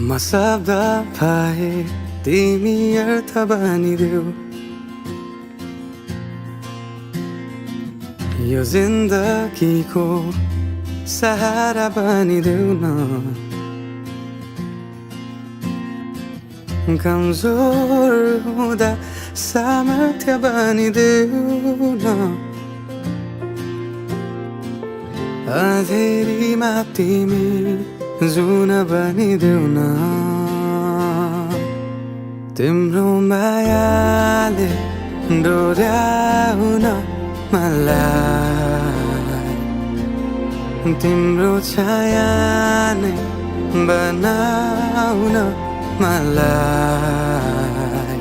मसब्दा भए तिमी अर्थ बनिदेऊ यो जिन्दगीको सहारा बनिदेऊ न कमजोर हुँदा सामर्थ्य बनिदेऊ न अँधेरीमा तिमी जुन बनिदेऊ न तिम्रो मायाले डोर्याउन मलाई तिम्रो छाया नै बनाउन मलाई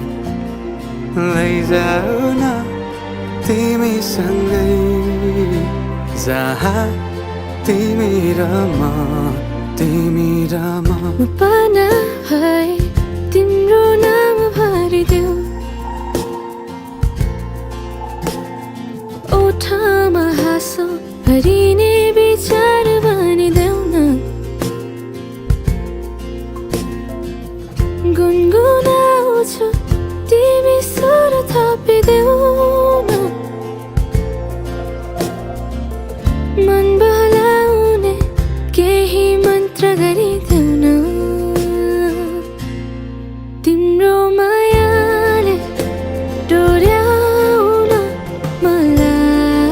लैजाऊ न तिमीसँगै जहाँ तिमी र म पाना भए तिम्रो नाम भरिदेऊ ओठमा हाँसो भरिने विचार बनिदेऊ न गुनगुनाउँछु तिमी स्वर थपिदेऊ न मन बहलाउने केही मन्त्र गरिदेऊ न तिम्रो मायाले डोर्याउन मलाई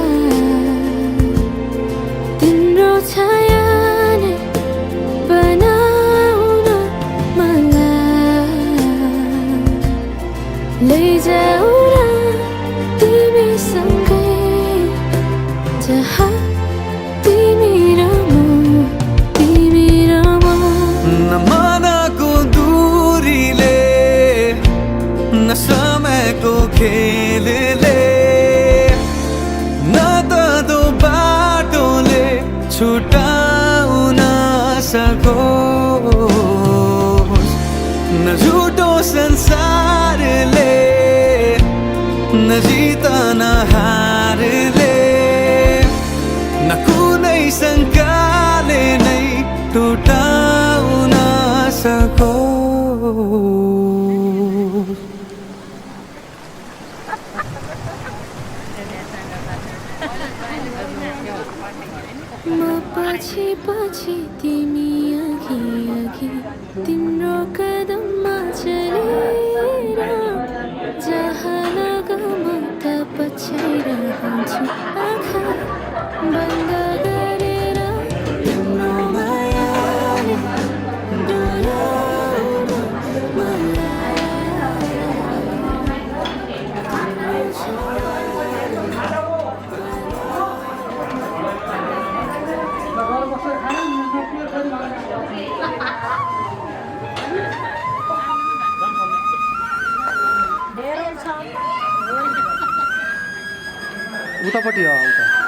तिम्रो छाया नै बनाउन मलाई लैजाऊ न तिमीसँगै जहाँ समयको खेलले न त दो बाटोले छुटाउन सकोस् न झुटो संसारले न जित न हारले न कुनै शङ्काले नै टुटाउन सकोस् म पछि पछि तिमी अघि अघि तिम्रो कदममा चलेर जहाँ लगाम त पछ्याइरहन्छु आँखा बन्द गरेर तिम्रो मायाले डोर्याउन उतापट्टि हो उता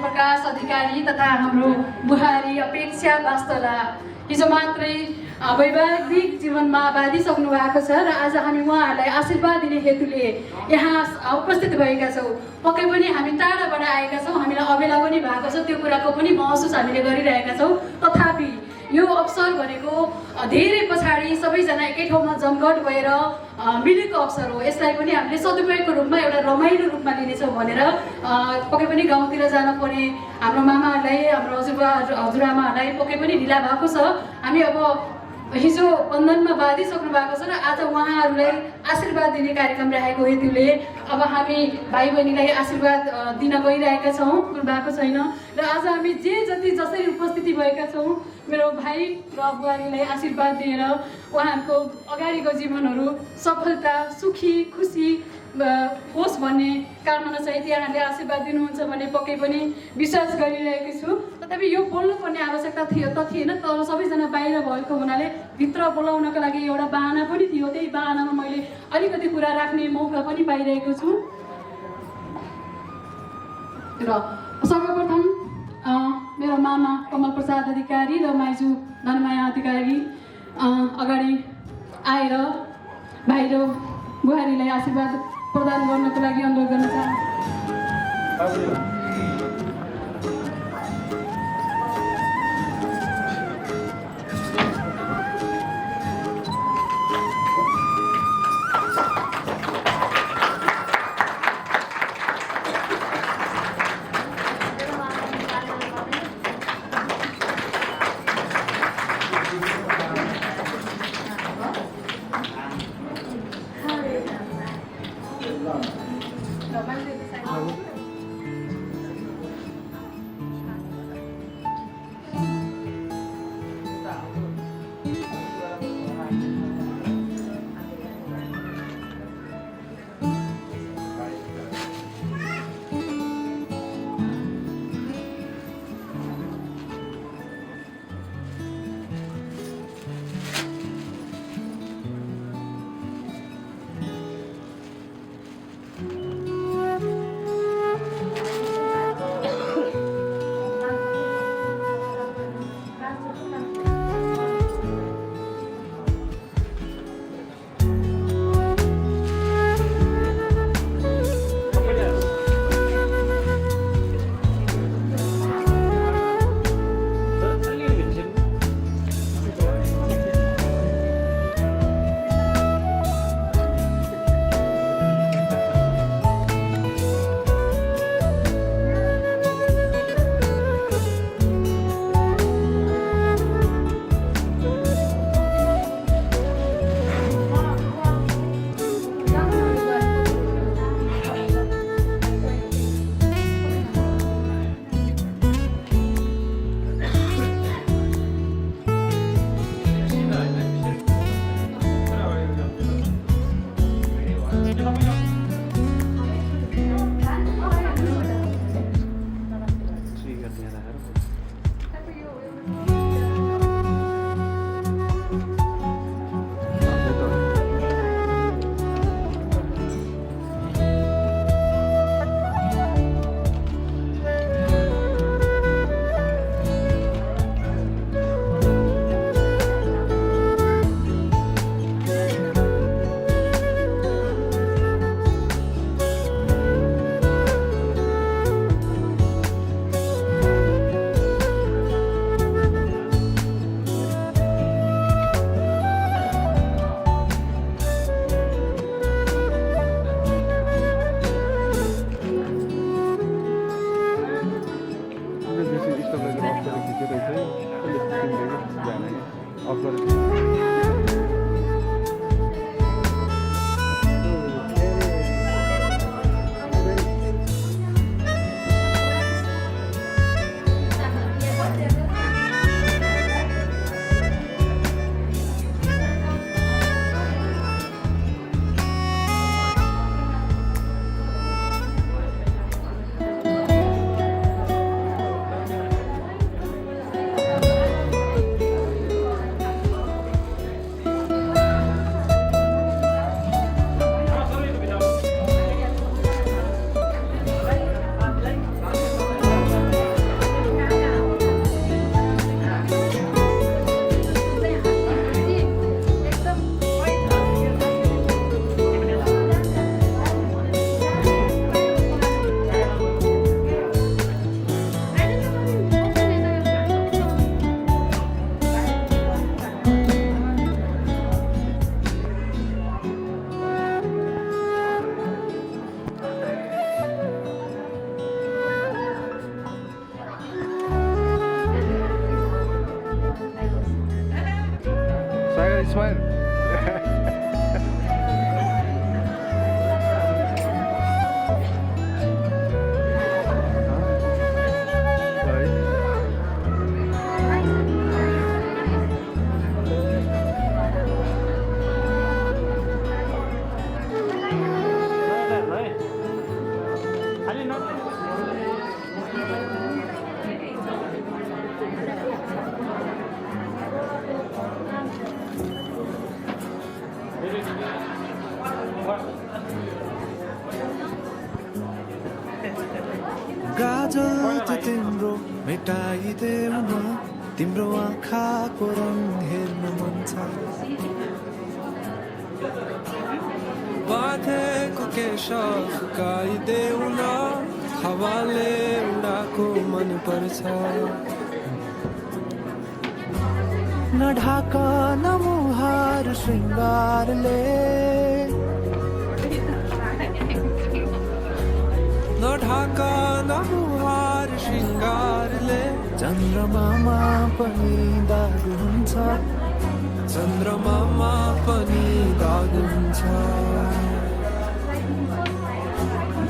प्रकाश अधिकारी तथा हाम्रो बुहारी अपेक्षा वास्तला हिजो मात्रै वैवाहिक जीवनमा बाँधिसक्नु भएको छ र आज हामी उहाँहरूलाई आशीर्वाद दिने हेतुले यहाँ उपस्थित भएका छौँ। पक्कै पनि हामी टाढाबाट आएका छौँ, हामीलाई अबेला पनि भएको छ, त्यो कुराको पनि महसुस हामीले गरिरहेका छौँ। तथापि यो अवसर भनेको धेरै पछाडि सबैजना एकै ठाउँमा जमघट भएर मिलेको अवसर हो। यसलाई पनि हामीले सदुपयोगको रूपमा एउटा रमाइलो रूपमा लिनेछौँ भनेर पक्कै पनि गाउँतिर जान पर्ने हाम्रो मामाहरूलाई, हाम्रो हजुरआमाहरूलाई पक्कै पनि ढिला भएको छ। हामी अब हिजो बन्धनमा बाँधिसक्नु भएको छ र आज उहाँहरूलाई आशीर्वाद दिने कार्यक्रम राखेको हेतुले अब हामी भाइ बहिनीलाई आशीर्वाद दिन गइरहेका छौँ, भएको छैन। र आज हामी जति जसरी उपस्थिति भएका छौँ मेरो भाइ र बुहारीलाई आशीर्वाद दिएर उहाँहरूको अगाडिको जीवनहरू सफलता सुखी खुसी होस् भन्ने कामना सहित यहाँहरूले आशीर्वाद दिनुहुन्छ भन्ने पक्कै पनि विश्वास गरिरहेको छु। तथापि यो बोल्नुपर्ने आवश्यकता थिएन, तर सबैजना बाहिर भएको हुनाले भित्र बोलाउनको लागि एउटा बाहना पनि थियो। त्यही बाहनामा मैले अलिकति कुरा राख्ने मौका पनि पाइरहेको छु। र सर्वप्रथम मेरो मामा कमल प्रसाद अधिकारी र माइजू धनमाया अधिकारी अगाडि आएर भाइ र बुहारीलाई आशीर्वाद प्रदान गर्नको लागि अनुरोध गर्न चाहन्छु। smile. गाजल त तिम्रो मेटाइदेऊ न तिम्रो आँखाको रङ हेर्न मन छ बाँधेको केश फुकाइदेऊ न हावाले उडाको मन पर्छ न ढाक न मुहार श्रृङ्गारले न ढाक न मुहार श्रृङ्गारले चन्द्रमामा पनि दाग हुन्छ चन्द्रमामा पनि दाग हुन्छ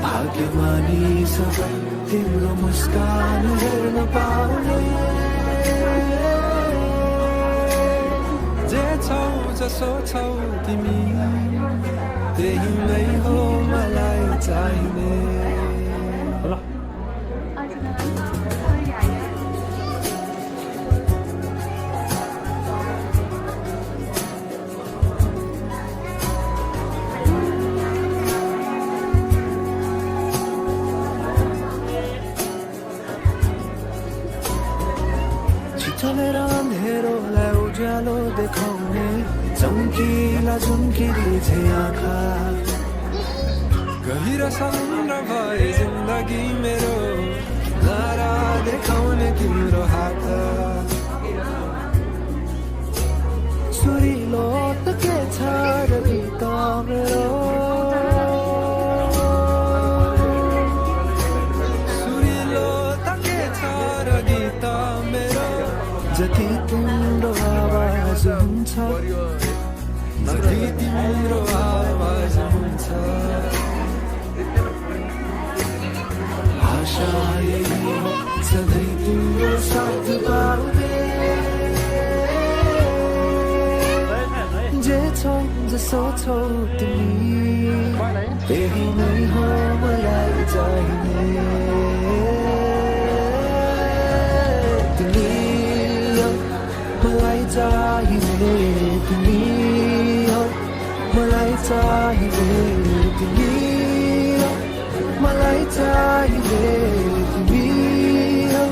भाग्यमानी सबै तिम्रो मुस्कान हेर्न पाउने जे छौ जसो छौ तिमी त्यही नै हो मलाई चाहिने चलेर अँधेरोलाई उज्यालो देखाउने चम्किला चम्किली छे आँखा गहिरो समुद्र भए जिन्दगी मेरो नारा देखाउने तिम्रो हात सुरिलो त के छ र गीत मेरो सुरिलो त के छ र गीत मेरो जति तिम्रो आवाज हुन्छ जति तिम्रो आवाज हुन्छ आशा यही हो सधैँ तिम्रो साथ पाउने जे छौ जसो छौ तिमी त्यही नै हो मलाई चाहिने मलाई चाहिने तिमी हो मलाई चाहिने तिमी हो मलाई चाहिने तिमी हो मलाई चाहिने तिमी हो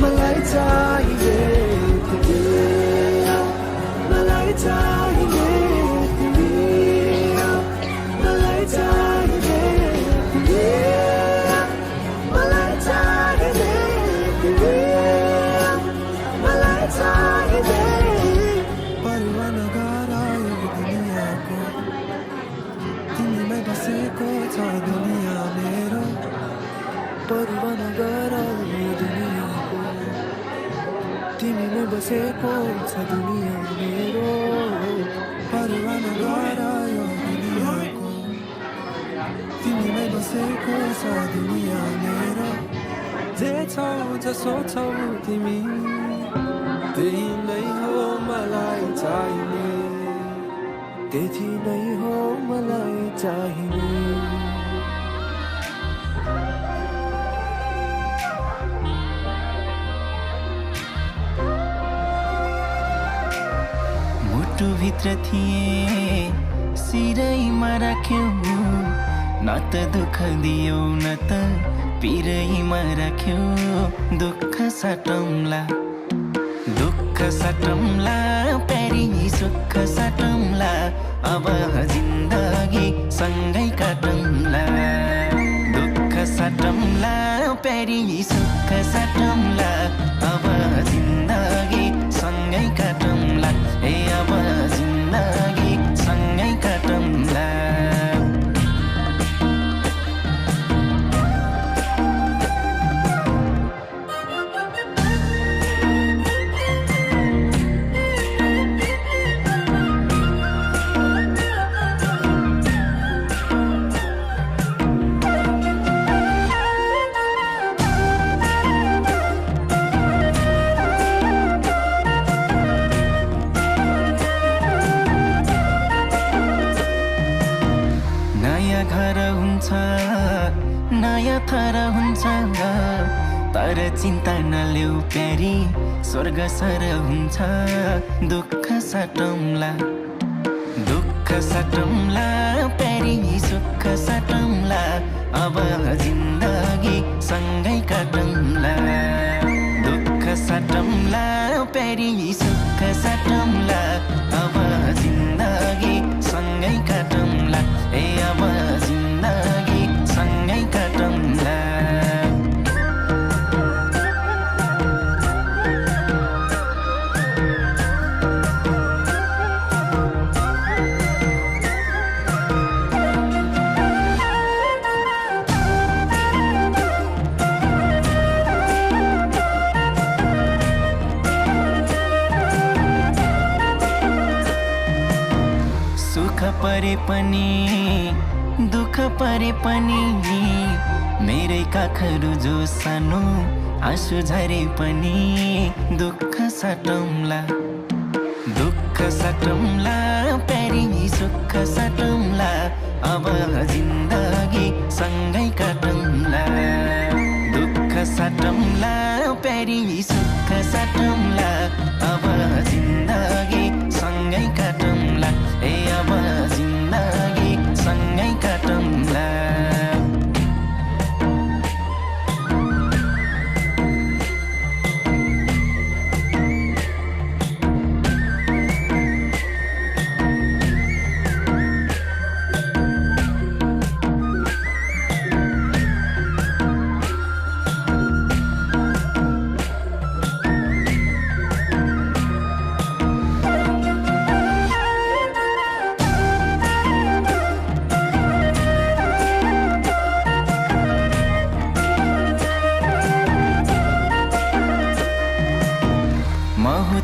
मलाई चाहिने तिमी हो मलाई चाहिने तिमी हो मलाई चाहिने तिमी मलाई चाहिने परवाह नगर यो दुनियाँको तिमीमै बसेको छ दुनियाँ मेरो परवाह नगर यो दुनियाँको तिमीमै बसेको छ दुनियाँ मेरो परवाह नगर यो दुनियाँको तिमीमै बसेको छ दुनियाँ मेरो जे छौ जसो छौ तिमी त्यही नै हो मलाई चाहिने त्यही नै हो मलाई चाहिने मुटुभित्र थिए सिरैमा राख्यौ न त दुःख दियौ न त पिरैमा राख्यौ दुःख साटौँला प्यारी सुख साटौँला अब जिन्दगी सँगै काटौँला दुःख साटौँला प्यारी सुख साटौँला अब जिन्दगी सँगै काटौँला ए अब जिन्दगी सँगै काटौँला चिन्ता नलेऊ प्यारी स्वर्ग सर हुन्छ दुःख साटौँला दुःख साटौँला प्यारी सुख साटौँला अब जिन्दगी सँगै काटौँला दुःख साटौँला प्यारी सुख साटौँला अब जिन्दगी सँगै काटौँला ए अब जिन्दगी सँगै काटौँला परे पनि दुःख परे पनि मेरै काखहरू जो सानो आँसु झरे पनि दुःख साटौँला दुःख साटौँला प्यारी सुख साटौँला अब जिन्दगी सँगै काटौँला दुःख साटौँला प्यारी सुख साटौँला अब जिन्दगी सँगै काटौँला ए अब जिन्दगी सँगै काटौँला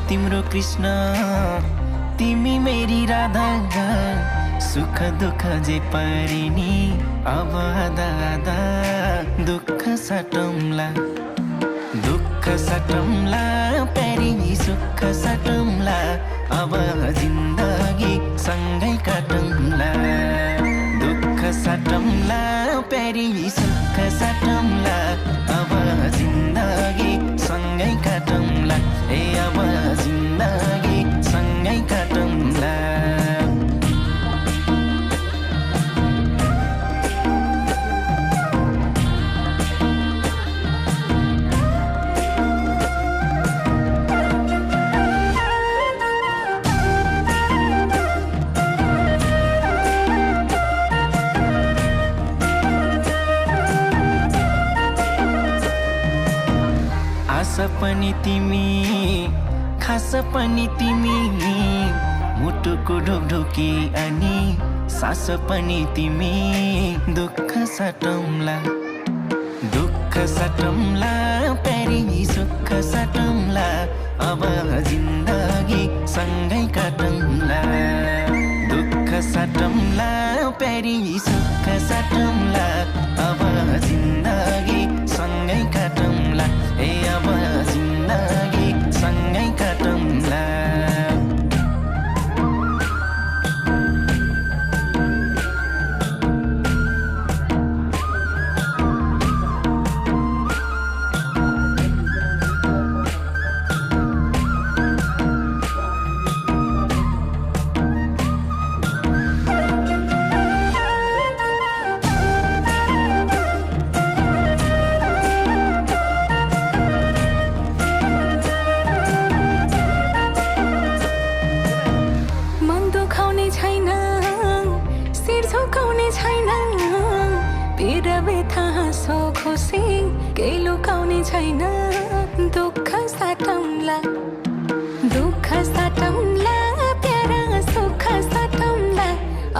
तिम्रो कृष्ण तिमी मेरी राधा सुख दुःख जे परिनी अब आधा आधा दुःख साटौँला दुःख साटौँला प्यारी सुख साटौँला अब जिन्दगी सँगै काटौँला दुःख साटौँला प्यारी सुख साटौँला अब जिन्दगी सँगै काटौँला ए अब जिन्दगी सँगै काटौँला आशा पनि तिमी खास पनि तिमी मुटुको ढोकढोकी अनि सास पनि तिमी दुःख साटौँला दुःख साटौँला प्यारी सुख साटौँला अब जिन्दगी सँगै काटौँला दुःख साटौँला प्यारी सुख साटौँला अब जिन्दगी सँगै काटौँला ए अब जिन्दगी सँगै काटौँला केही लुकाउने छैन दुःख साटौँला दुःख साटौँला प्यारा सुख साटौँला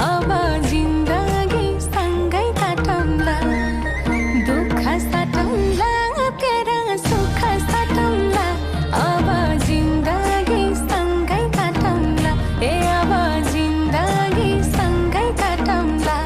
अब जिन्दगी सँगै काटौँला दुःख साटौँला प्यारा सुख साटौँला अब जिन्दगी सँगै काटौँला ए अब जिन्दगी सँगै काटौँला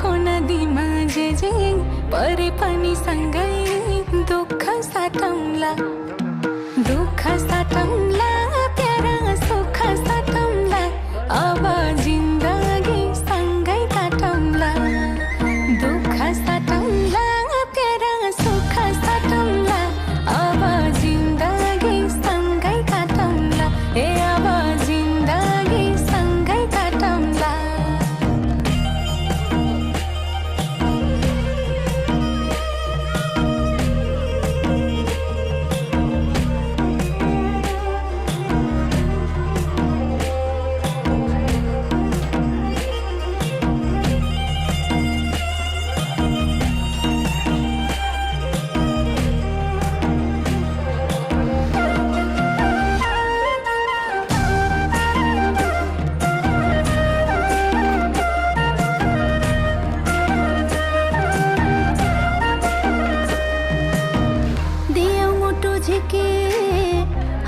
प्रेमको नदीमा जे परे पनि सँगै दुःख साटौँला प्यारा सुख साटौँला अब जिन्दगी सँगै काटौँला दुःख साटौँला प्यारा सुख साटौँला अब जिन्दगी सँगै काटौँला अब जिन्दगी सँगै काटौँला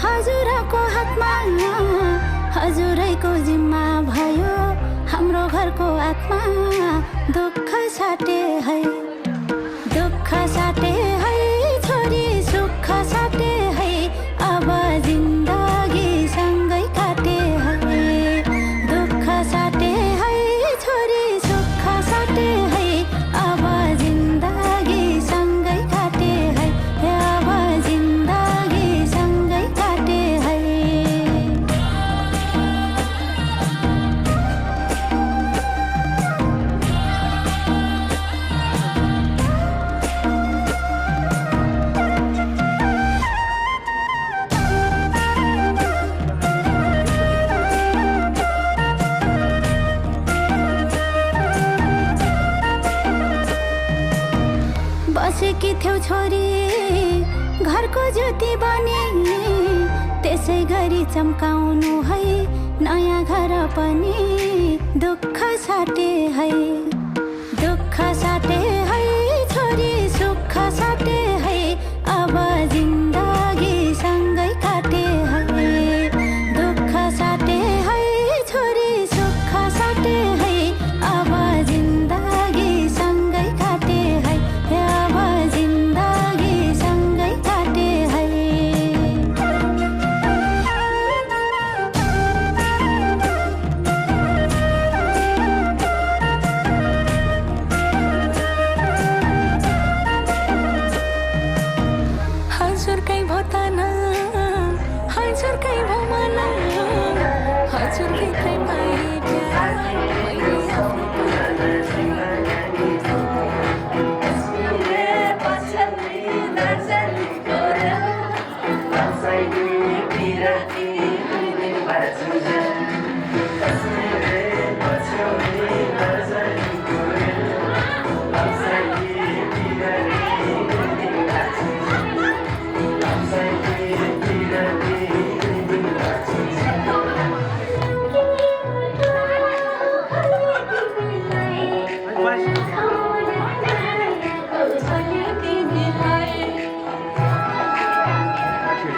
हजुरको हातमा हजुरैको जिम्मा भयो हाम्रो घरको आत्मा दुःख साटे है छोरी सुख साटे है अब जिन्दगी सँगै काटे है दुःख साटे है छोरी सुख साटे है अब जिन्दगी सँगै काटे है अब जिन्दगी सँगै काटे है बसेकी थियौ छोरी घरको ज्योति बनी त्यसै गरी चम्काउनु है नयाँ घर पनि दुःख साटे है छोरी सुख साटे है अब जिन्दगी सँगै काटे है दुःख साटे है छोरी सुख साटे है अब जिन्दगी सँगै काटे है अब जिन्दगी सँगै काटे है हजुरकै भो त न हजुरकै भो मन हजुरकै प्रेमलाई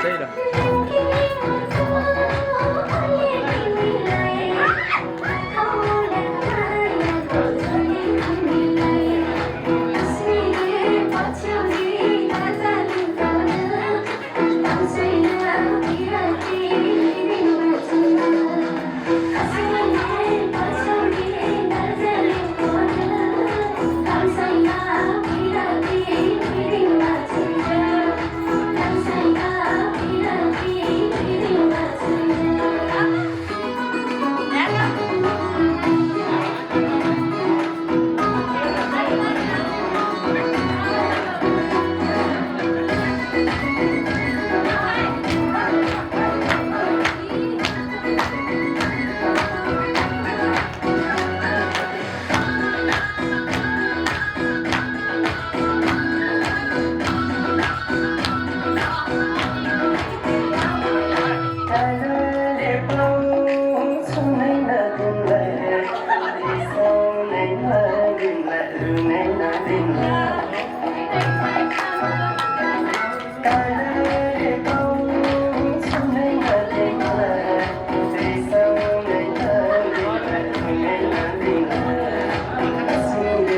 प्यार मैले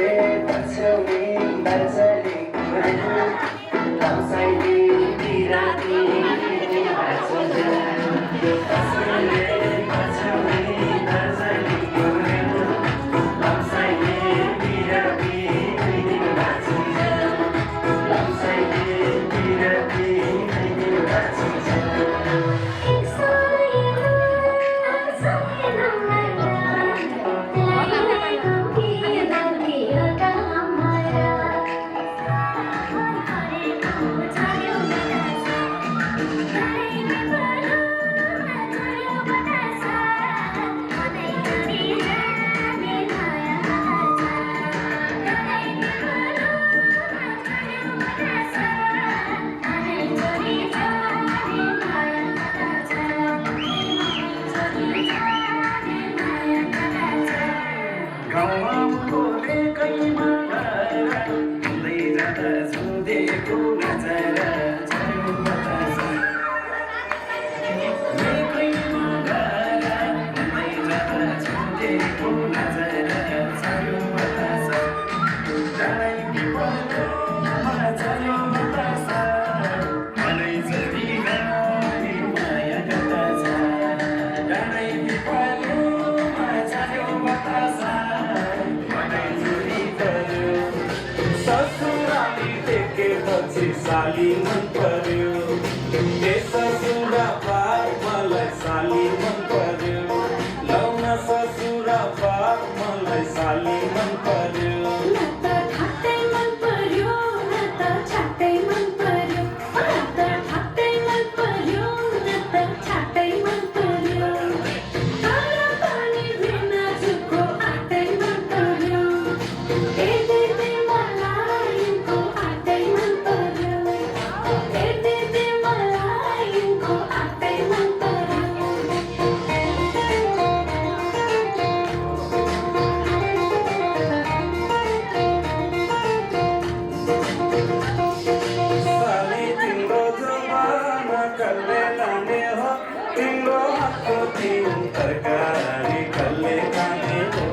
तिन तरकारी कसले खाने हो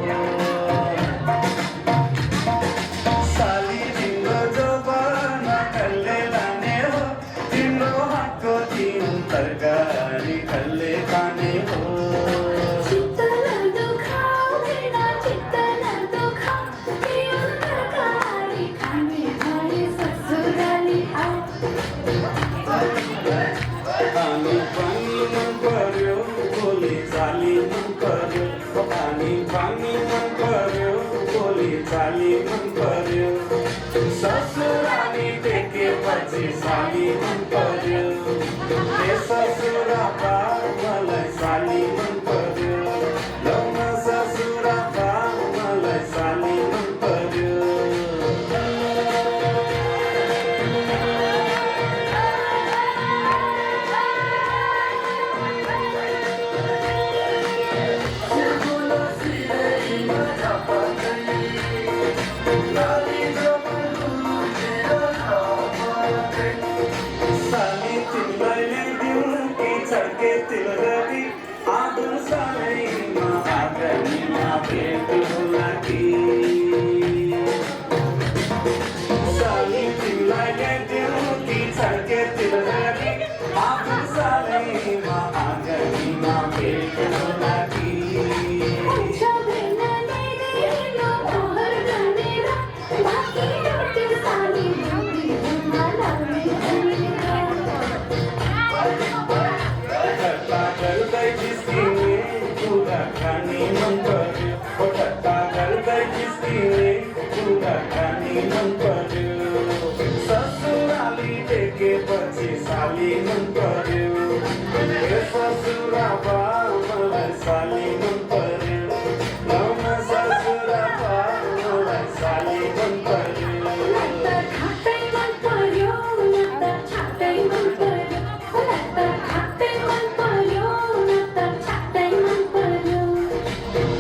साली तिम्रो जवाना कसले लाने हो तिम्रो हातको तिन तरकारी कसले खाने हो चित्त लाग्दो खाऊ बिना चित्त लाग्दो खाऊ तिन तरकारी खाने भए ससुराली आऊ पानी पानी मन पर्यो गोली चाली मन पर्यो पानी पानी मन पर्यो गोली चाली मन पर्यो ससुराली देखेपछि साली मन पर्यो ए ससुराबा मलाई साली मन पर्यो लौ न ससुराबा मलाई साली मन पर्यो साली तिमीलाई ल्याइदिउँ कि छड्के तिलहरी आगो सालैमा आँगनीमा भेट होला कि साली तिमीलाई ल्याइदिउँ कि छड्के तिलहरी आगो सालैमा आँगनीमा भेट होला कि ठट्टा गर्दै जिस्किने कुराकानी मन पर्यो ठट्टा गर्दै जिस्किने कुराकानी मन पर्यो ससुराली देखेपछि साली मन पर्यो ए ससुराबा मलाई साली मन पर्यो लौ न ससुराबा मलाई साली मन पर्यो खातै मन पर्यो न त छातै मन पर्यो त खातै मन पर्यो न त छातै मन पर्यो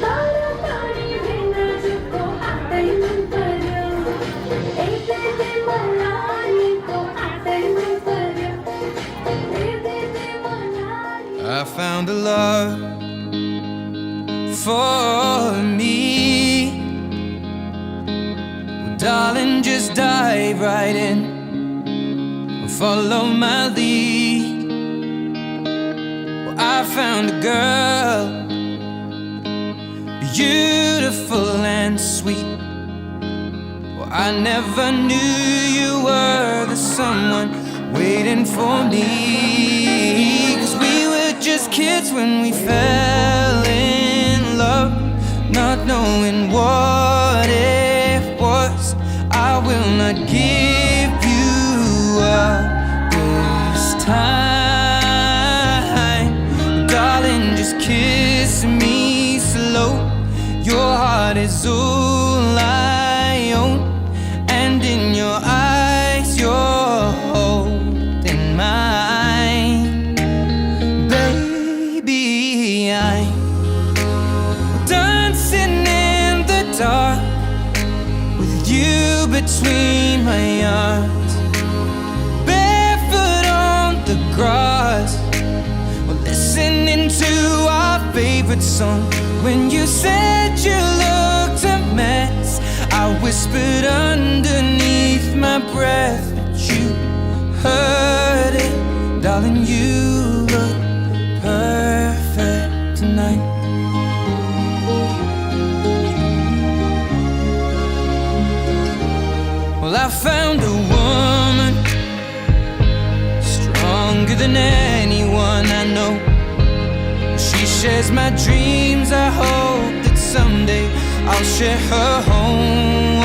तर पनि भिन्न जुको हातै मन पर्यो एकले मलाई को हातै मन पर्यो एकले मलाई I found a love for me. Well, darling, just dive right in. Follow my lead. Well, I found a girl, beautiful and sweet. Well, I never knew you were the someone waiting for me. 'Cause we were just kids when we fell in love, not knowing what it was. I will not give you up this time. Darling, just kiss me slow. Your heart is all I own, and in your eyes you're holding mine. Baby, I'm dancing in the dark with you between my arms, barefoot on the grass. We're listening to our favorite song. When you said you looked a mess, I whispered underneath my breath, but you heard it. Darling, you look perfect tonight. Well, I found a woman stronger than anyone I know. She shares my dreams. I hope that someday I'll share her home.